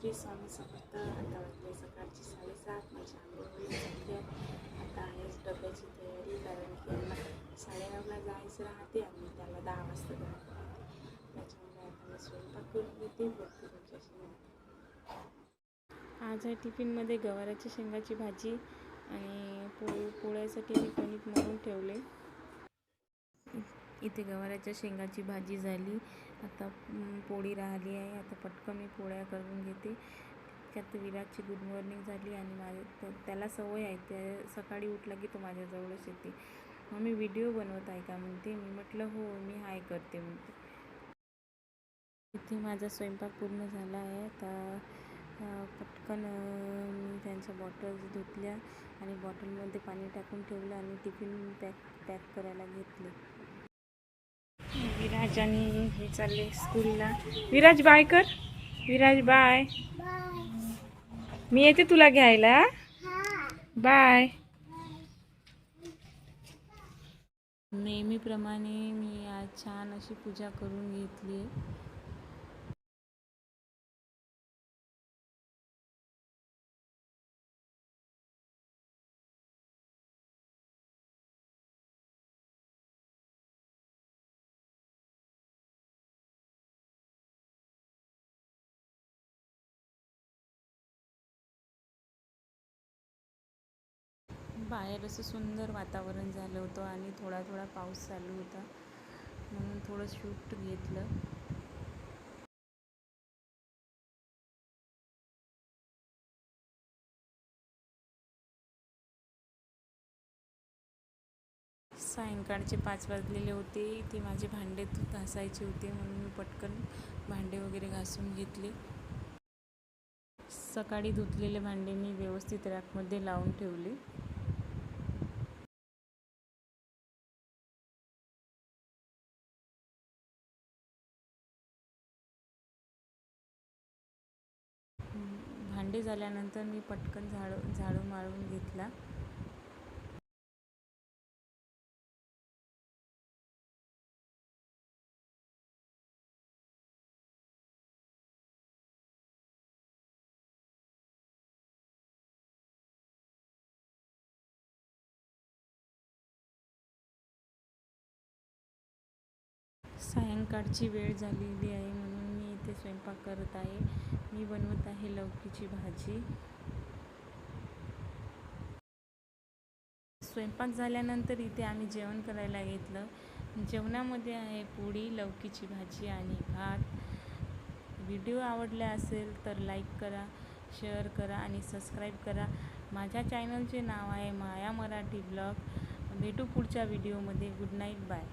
श्री स्वामी समर्थ. आता वाजले सकाळची 7:30. माझी आंघोळ झाली आहे. आता आहेच डब्याची तयारी, कारण की यांना 9:30ला जायचं राहते आणि त्याला 10 वाजता जायचं राहते. त्याच्यामुळे आता मी स्वयंपाक करून घेते, बघते तुमच्याशी. आज आहे टिफिनमध्ये गवाराच्या शेंगाची भाजी आणि पोळ्यासाठी मी कणिक मळून ठेवले. इथे गवाराच्या शेंगाची भाजी झाली, आता पोळी राहिली आहे. आता पटकन मी पोळ्या करून घेते. त्यात विराजची गुड मॉर्निंग झाली आणि त्याला सवय आहे, त्या सकाळी उठला की तो माझ्याजवळच येते. मग मी व्हिडिओ बनवत आहे का म्हणते. मी म्हटलं हो, मी हाय करते म्हणते. इथे माझा स्वयंपाक पूर्ण झाला आहे. आता पटकन मी त्यांच्या बॉटल्स धुतल्या आणि बॉटलमध्ये पाणी टाकून ठेवलं आणि टिफिन पॅक करायला घेतले. विराज आणि हे चालले स्कूलला. विराज बाय कर. विराज बाय. मी येते तुला घ्यायला. बाय. नेहमीप्रमाणे मी आज छान अशी पूजा करून घेतली. बाहेर असं सुंदर वातावरण झालं होतं आणि थोडा थोडा पाऊस चालू होता, म्हणून थोडं शूट घेतलं. सायंकाळचे 5 वाजलेले होते. ते माझे भांडे घासायचे होते, म्हणून मी पटकन भांडे वगैरे घासून घेतले. सकाळी धुतलेले भांडे मी व्यवस्थित रॅकमध्ये लावून ठेवले. भांडे झाल्यानंतर मी पटकन झाडू मारून घेतला. सायंकाळची वेळ झालेली आहे, म्हणून मी इथे स्वयंपाक करत आहे. मी बनवत आहे लौकीची भाजी. स्वयंपाक झाल्यानंतर इथे आम्ही जेवण करायला घेतलं. जेवणामध्ये आहे पोळी, लौकीची भाजी आणि भात. व्हिडिओ आवडला असेल तर लाईक करा, शेअर करा आणि सबस्क्राईब करा. माझ्या चॅनलचे नाव आहे माया मराठी ब्लॉग. भेटू पुढच्या व्हिडिओमध्ये. Good night, bye.